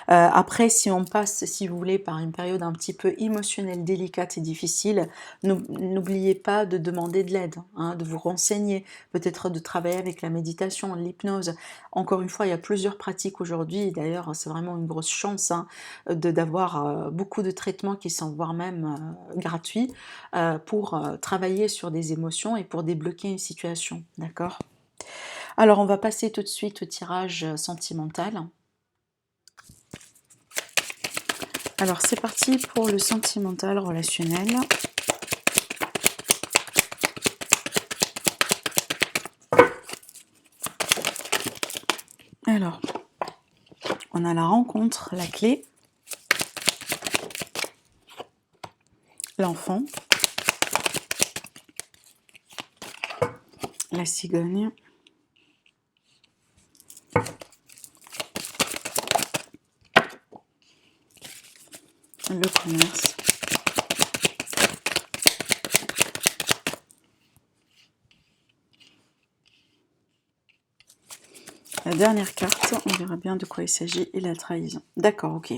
Après, si on passe, si vous voulez, par une période un petit peu émotionnelle, délicate et difficile, n'oubliez pas de demander de l'aide, hein, de vous renseigner, peut-être de travailler avec la méditation, l'hypnose. Encore une fois, il y a plusieurs pratiques aujourd'hui, d'ailleurs, c'est vraiment une grosse chance hein, d'avoir beaucoup de traitements qui sont voire même gratuits pour travailler sur des émotions et pour débloquer une situation, d'accord? Alors, on va passer tout de suite au tirage sentimental. Alors c'est parti pour le sentimental relationnel. Alors, on a la rencontre, la clé, l'enfant, la cigogne, le commerce, la dernière carte, on verra bien de quoi il s'agit, et la trahison. D'accord, ok.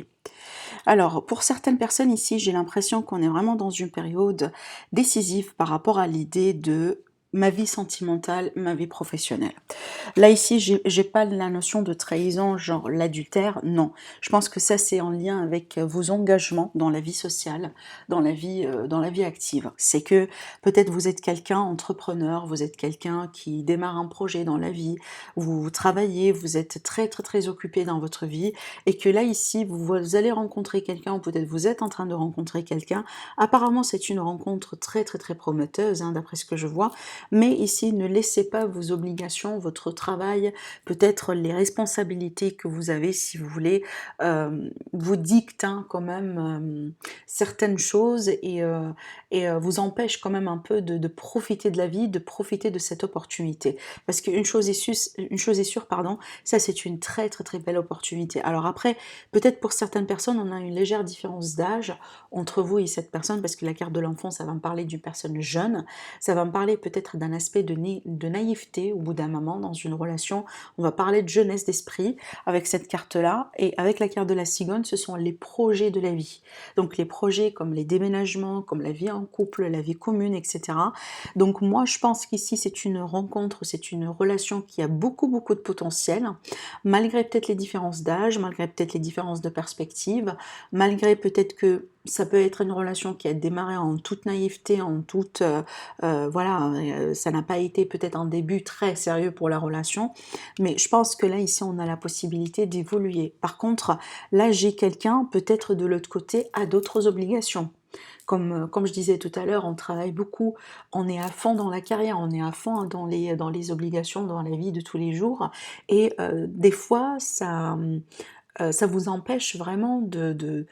Alors, pour certaines personnes ici, j'ai l'impression qu'on est vraiment dans une période décisive par rapport à l'idée de ma vie sentimentale, ma vie professionnelle. Là ici, j'ai pas la notion de trahison, genre l'adultère, non. Je pense que ça c'est en lien avec vos engagements dans la vie sociale, dans la vie active. C'est que peut-être vous êtes quelqu'un entrepreneur, vous êtes quelqu'un qui démarre un projet dans la vie, vous travaillez, vous êtes très occupé dans votre vie, et que là ici vous allez rencontrer quelqu'un, ou peut-être vous êtes en train de rencontrer quelqu'un. Apparemment c'est une rencontre très prometteuse, hein, d'après ce que je vois. Mais ici, ne laissez pas vos obligations, votre travail, peut-être les responsabilités que vous avez, si vous voulez, vous dictent hein, quand même certaines choses et vous empêchent quand même un peu de profiter de la vie, de profiter de cette opportunité. Parce qu'une chose est sûre, pardon, ça c'est une très belle opportunité. Alors après, peut-être pour certaines personnes, on a une légère différence d'âge entre vous et cette personne, parce que la carte de l'enfant, ça va me parler d'une personne jeune, ça va me parler peut-être d'un aspect de naïveté au bout d'un moment dans une relation. On va parler de jeunesse d'esprit avec cette carte-là, et avec la carte de la cigogne, ce sont les projets de la vie. Donc les projets comme les déménagements, comme la vie en couple, la vie commune, etc. Donc moi je pense qu'ici c'est une rencontre, c'est une relation qui a beaucoup de potentiel, malgré peut-être les différences d'âge, malgré peut-être les différences de perspective, malgré peut-être que ça peut être une relation qui a démarré en toute naïveté, en toute, voilà, ça n'a pas été peut-être un début très sérieux pour la relation, mais je pense que là, ici, on a la possibilité d'évoluer. Par contre, là, j'ai quelqu'un, peut-être de l'autre côté, a d'autres obligations. Comme je disais tout à l'heure, on travaille beaucoup, on est à fond dans la carrière, on est à fond dans les obligations, dans la vie de tous les jours, et des fois, ça vous empêche vraiment de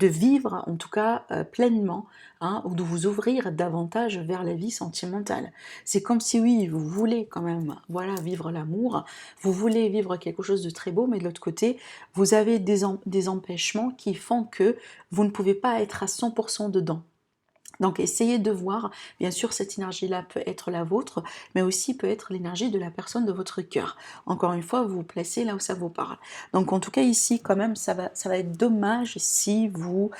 vivre, en tout cas pleinement, hein, ou de vous ouvrir davantage vers la vie sentimentale. C'est comme si oui, vous voulez quand même, voilà, vivre l'amour, vous voulez vivre quelque chose de très beau, mais de l'autre côté, vous avez des empêchements qui font que vous ne pouvez pas être à 100% dedans. Donc essayez de voir, bien sûr cette énergie-là peut être la vôtre, mais aussi peut être l'énergie de la personne de votre cœur. Encore une fois, vous vous placez là où ça vous parle. Donc en tout cas ici, quand même, ça va être dommage si vous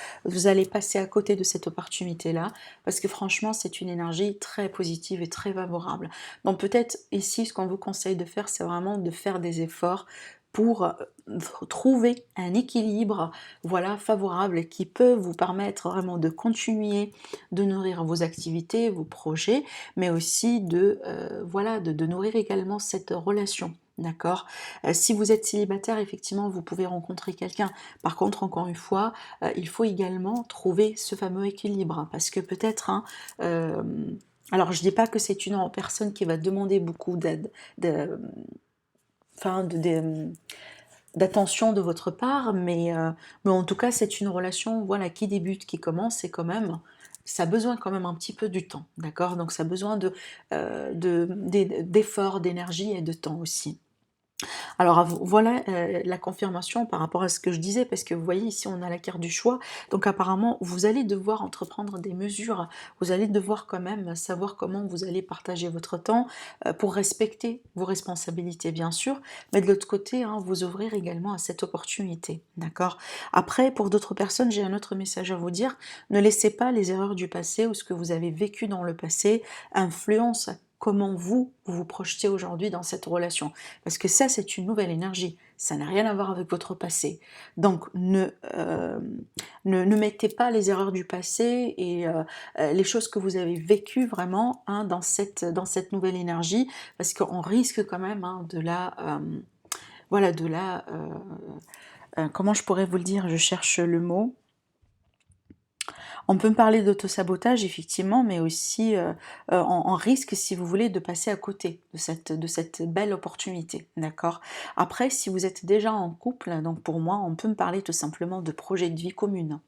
allez passer à côté de cette opportunité-là, parce que franchement, c'est une énergie très positive et très favorable. Donc peut-être ici, ce qu'on vous conseille de faire, c'est vraiment de faire des efforts pour trouver un équilibre, voilà, favorable qui peut vous permettre vraiment de continuer de nourrir vos activités, vos projets, mais aussi voilà, de nourrir également cette relation. D'accord. Si vous êtes célibataire, effectivement, vous pouvez rencontrer quelqu'un. Par contre, encore une fois, il faut également trouver ce fameux équilibre, parce que peut-être, hein, alors je dis pas que c'est une personne qui va demander beaucoup d'aide, enfin, d'attention de votre part, mais en tout cas, c'est une relation, voilà, qui débute, qui commence, et quand même, ça a besoin quand même un petit peu du temps, d'accord? Donc ça a besoin d'efforts, d'énergie et de temps aussi. Alors voilà la confirmation par rapport à ce que je disais, parce que vous voyez ici on a la carte du choix, donc apparemment vous allez devoir entreprendre des mesures, vous allez devoir quand même savoir comment vous allez partager votre temps pour respecter vos responsabilités bien sûr, mais de l'autre côté hein, vous ouvrir également à cette opportunité, d'accord? Après pour d'autres personnes j'ai un autre message à vous dire, ne laissez pas les erreurs du passé ou ce que vous avez vécu dans le passé influence comment vous projetez aujourd'hui dans cette relation. Parce que ça, c'est une nouvelle énergie. Ça n'a rien à voir avec votre passé. Donc, ne mettez pas les erreurs du passé et les choses que vous avez vécues vraiment hein, dans cette nouvelle énergie, parce qu'on risque quand même hein, voilà, comment je pourrais vous le dire? Je cherche le mot. On peut me parler d'autosabotage, effectivement, mais aussi on risque, si vous voulez, de passer à côté de cette belle opportunité, d'accord? Après, si vous êtes déjà en couple, donc pour moi, on peut me parler tout simplement de projet de vie commune.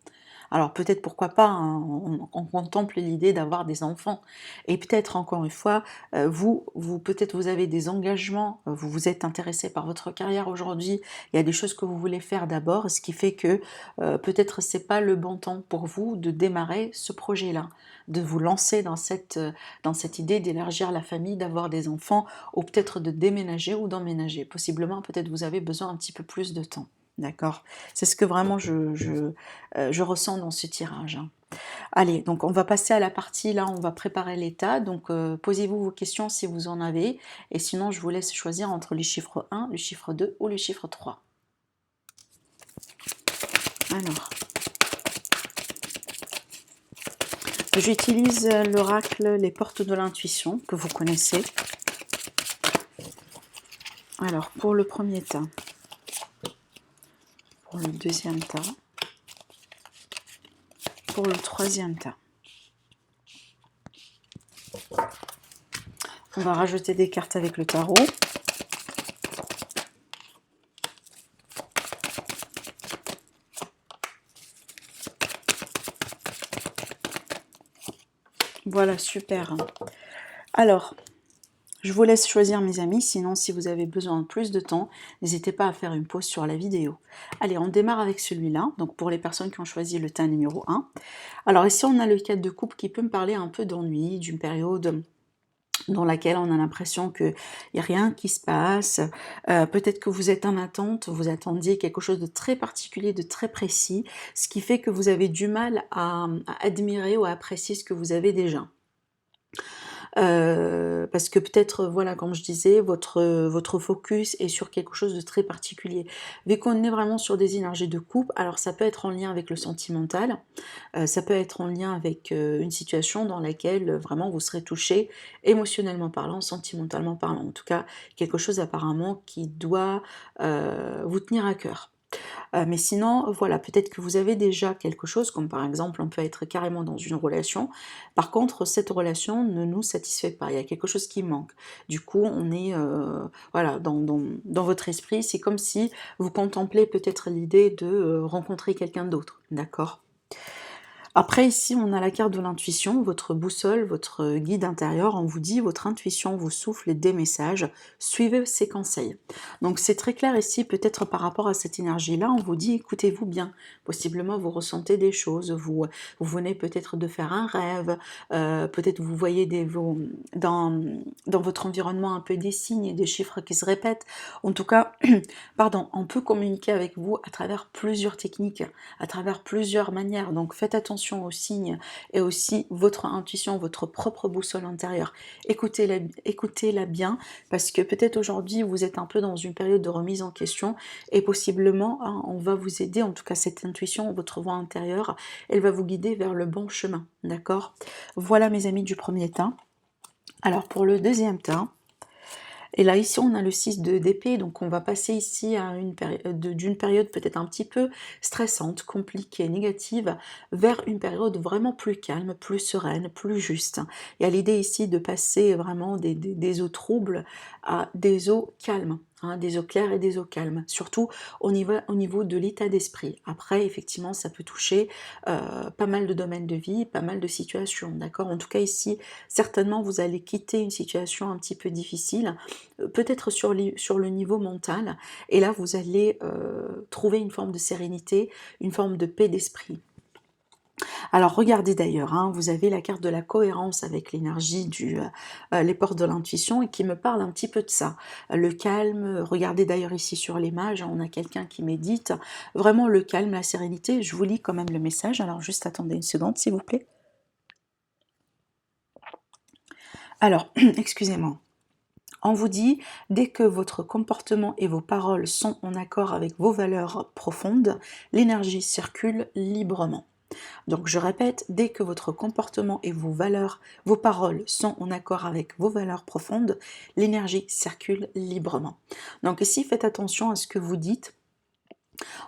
Alors peut-être pourquoi pas, hein, on contemple l'idée d'avoir des enfants. Et peut-être encore une fois, peut-être vous avez des engagements, vous vous êtes intéressé par votre carrière aujourd'hui, il y a des choses que vous voulez faire d'abord, ce qui fait que peut-être c'est pas le bon temps pour vous de démarrer ce projet-là, de vous lancer dans cette idée d'élargir la famille, d'avoir des enfants, ou peut-être de déménager ou d'emménager. Possiblement, peut-être vous avez besoin un petit peu plus de temps. D'accord? C'est ce que vraiment je ressens dans ce tirage. Hein. Allez, donc on va passer à la partie, là on va préparer l'état, donc posez-vous vos questions si vous en avez, et sinon je vous laisse choisir entre les chiffres 1, le chiffre 2 ou le chiffre 3. Alors, j'utilise l'oracle Les Portes de l'Intuition, que vous connaissez. Alors, pour le premier tas, pour le deuxième tas, pour le troisième tas. On va rajouter des cartes avec le tarot. Voilà, super. Alors, je vous laisse choisir mes amis, sinon si vous avez besoin de plus de temps, n'hésitez pas à faire une pause sur la vidéo. Allez, on démarre avec celui-là, donc pour les personnes qui ont choisi le tas numéro 1. Alors ici on a le 4 de coupe qui peut me parler un peu d'ennui, d'une période dans laquelle on a l'impression qu'il n'y a rien qui se passe, peut-être que vous êtes en attente, vous attendiez quelque chose de très particulier, de très précis, ce qui fait que vous avez du mal à admirer ou à apprécier ce que vous avez déjà. parce que peut-être, voilà, comme je disais, votre focus est sur quelque chose de très particulier. Vu qu'on est vraiment sur des énergies de couple, alors ça peut être en lien avec le sentimental, ça peut être en lien avec une situation dans laquelle vraiment vous serez touché émotionnellement parlant, sentimentalement parlant, en tout cas quelque chose apparemment qui doit vous tenir à cœur. Mais sinon, voilà, peut-être que vous avez déjà quelque chose, comme par exemple, on peut être carrément dans une relation. Par contre, cette relation ne nous satisfait pas. Il y a quelque chose qui manque. Du coup, on est, voilà, dans votre esprit, c'est comme si vous contemplez peut-être l'idée de rencontrer quelqu'un d'autre, d'accord? Après ici, on a la carte de l'intuition, votre boussole, votre guide intérieur, on vous dit, votre intuition vous souffle des messages, suivez ses conseils. Donc c'est très clair ici, peut-être par rapport à cette énergie-là, on vous dit, écoutez-vous bien. Possiblement, vous ressentez des choses, vous venez peut-être de faire un rêve, peut-être vous voyez dans votre environnement un peu des signes et des chiffres qui se répètent. En tout cas, pardon, on peut communiquer avec vous à travers plusieurs techniques, à travers plusieurs manières. Donc faites attention aux signes et aussi votre intuition, votre propre boussole intérieure. Écoutez-la bien parce que peut-être aujourd'hui vous êtes un peu dans une période de remise en question et possiblement hein, on va vous aider, en tout cas cette intuition, votre voix intérieure, elle va vous guider vers le bon chemin. D'accord? Voilà mes amis du premier temps. Alors pour le deuxième temps, et là, ici, on a le 6 d'épée, donc on va passer ici à d'une période peut-être un petit peu stressante, compliquée, négative, vers une période vraiment plus calme, plus sereine, plus juste. Il y a l'idée ici de passer vraiment des eaux troubles à des eaux calmes. Hein, des eaux claires et des eaux calmes, surtout au niveau de l'état d'esprit. Après, effectivement, ça peut toucher pas mal de domaines de vie, pas mal de situations, d'accord? En tout cas, ici, certainement, vous allez quitter une situation un petit peu difficile, peut-être sur le niveau mental, et là vous allez trouver une forme de sérénité, une forme de paix d'esprit. Alors regardez d'ailleurs, hein, vous avez la carte de la cohérence avec l'énergie les portes de l'intuition et qui me parle un petit peu de ça. Le calme, regardez d'ailleurs ici sur l'image, on a quelqu'un qui médite, vraiment le calme, la sérénité, je vous lis quand même le message, alors juste attendez une seconde s'il vous plaît. Alors, excusez-moi. On vous dit, dès que votre comportement et vos paroles sont en accord avec vos valeurs profondes, l'énergie circule librement. Donc je répète, dès que votre comportement et vos valeurs, vos paroles sont en accord avec vos valeurs profondes, l'énergie circule librement. Donc ici, faites attention à ce que vous dites.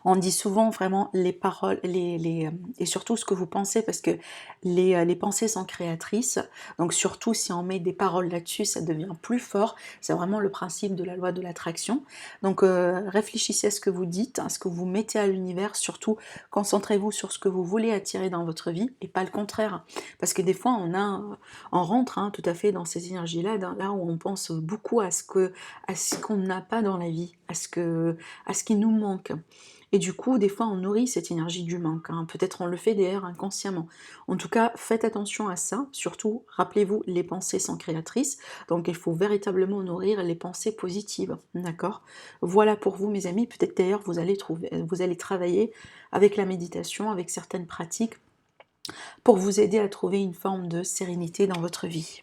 On dit souvent vraiment les paroles, et surtout ce que vous pensez, parce que les pensées sont créatrices, donc surtout si on met des paroles là-dessus, ça devient plus fort, c'est vraiment le principe de la loi de l'attraction. Donc réfléchissez à ce que vous dites, à ce que vous mettez à l'univers, surtout concentrez-vous sur ce que vous voulez attirer dans votre vie, et pas le contraire, parce que des fois on rentre hein, tout à fait dans ces énergies-là, là où on pense beaucoup à ce qu'on n'a pas dans la vie, à ce qui nous manque. Et du coup, des fois, on nourrit cette énergie du manque. Hein. Peut-être on le fait d'ailleurs inconsciemment. En tout cas, faites attention à ça. Surtout, rappelez-vous, les pensées sont créatrices. Donc, il faut véritablement nourrir les pensées positives. D'accord? Voilà pour vous, mes amis. Peut-être d'ailleurs, vous allez travailler avec la méditation, avec certaines pratiques, pour vous aider à trouver une forme de sérénité dans votre vie.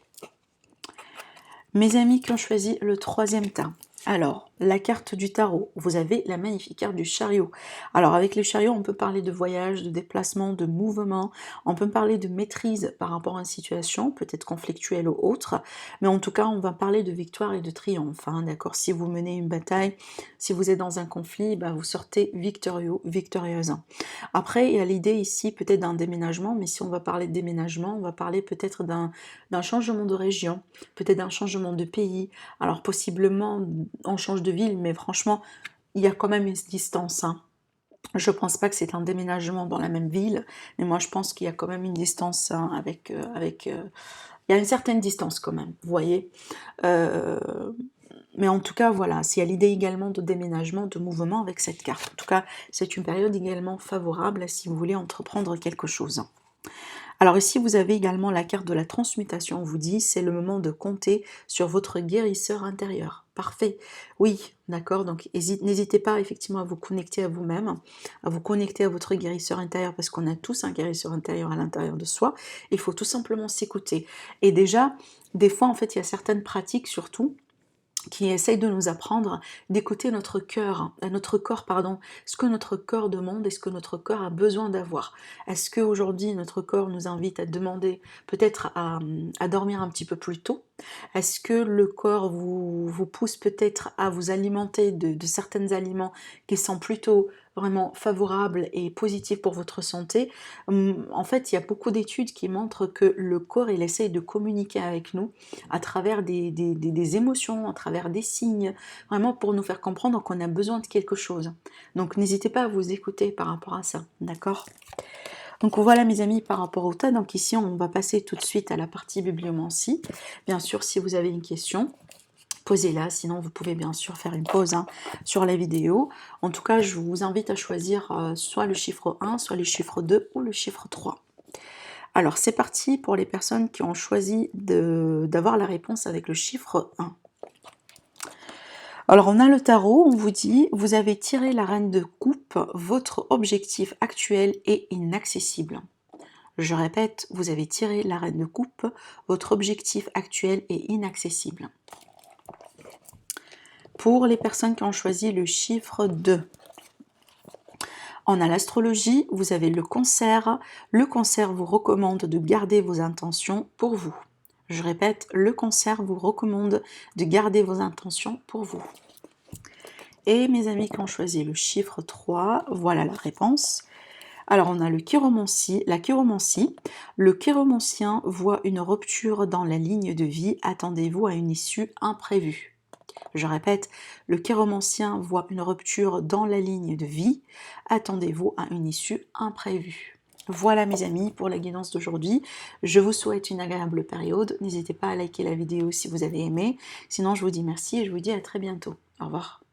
Mes amis qui ont choisi le troisième temps. Alors, la carte du tarot, vous avez la magnifique carte du chariot. Alors, avec le chariot, on peut parler de voyage, de déplacement, de mouvement, on peut parler de maîtrise par rapport à une situation, peut-être conflictuelle ou autre, mais en tout cas, on va parler de victoire et de triomphe, hein, d'accord? Si vous menez une bataille, si vous êtes dans un conflit, vous sortez victorieuse. Après, il y a l'idée ici peut-être d'un déménagement, mais si on va parler de déménagement, on va parler peut-être d'un changement de région, peut-être d'un changement de pays, alors possiblement on change de ville, mais franchement, il y a quand même une distance. Hein. Je pense pas que c'est un déménagement dans la même ville, mais moi je pense qu'il y a quand même une distance hein, il y a une certaine distance quand même, vous voyez. Euh, mais en tout cas, voilà, s'il y a l'idée également de déménagement, de mouvement avec cette carte. En tout cas, c'est une période également favorable si vous voulez entreprendre quelque chose. Alors ici, vous avez également la carte de la transmutation. On vous dit, c'est le moment de compter sur votre guérisseur intérieur. Parfait. Oui, d'accord. Donc n'hésitez pas effectivement à vous connecter à vous-même, à vous connecter à votre guérisseur intérieur, parce qu'on a tous un guérisseur intérieur à l'intérieur de soi. Il faut tout simplement s'écouter. Et déjà, des fois, en fait, il y a certaines pratiques surtout qui essaye de nous apprendre d'écouter notre corps, pardon, ce que notre corps demande et ce que notre corps a besoin d'avoir. Est-ce qu'aujourd'hui notre corps nous invite à demander peut-être à dormir un petit peu plus tôt? Est-ce que le corps vous pousse peut-être à vous alimenter de certains aliments qui sont plutôt vraiment favorables et positifs pour votre santé? En fait, il y a beaucoup d'études qui montrent que le corps, il essaye de communiquer avec nous à travers des émotions, à travers des signes, vraiment pour nous faire comprendre qu'on a besoin de quelque chose. Donc n'hésitez pas à vous écouter par rapport à ça, d'accord? Donc voilà mes amis par rapport au tas. Donc ici on va passer tout de suite à la partie bibliomancie. Bien sûr, si vous avez une question, posez-la, sinon vous pouvez bien sûr faire une pause sur la vidéo. En tout cas, je vous invite à choisir soit le chiffre 1, soit le chiffre 2 ou le chiffre 3. Alors c'est parti pour les personnes qui ont choisi d'avoir la réponse avec le chiffre 1. Alors on a le tarot, on vous dit, vous avez tiré la reine de coupe, votre objectif actuel est inaccessible. Je répète, vous avez tiré la reine de coupe, votre objectif actuel est inaccessible. Pour les personnes qui ont choisi le chiffre 2, on a l'astrologie, vous avez le cancer vous recommande de garder vos intentions pour vous. Je répète, le cancer vous recommande de garder vos intentions pour vous. Et mes amis qui ont choisi le chiffre 3, voilà la réponse. Alors on a la chiromancie, le chiromancien voit une rupture dans la ligne de vie, attendez-vous à une issue imprévue. Je répète, le chiromancien voit une rupture dans la ligne de vie, attendez-vous à une issue imprévue. Voilà mes amis pour la guidance d'aujourd'hui, je vous souhaite une agréable période, n'hésitez pas à liker la vidéo si vous avez aimé, sinon je vous dis merci et je vous dis à très bientôt, au revoir.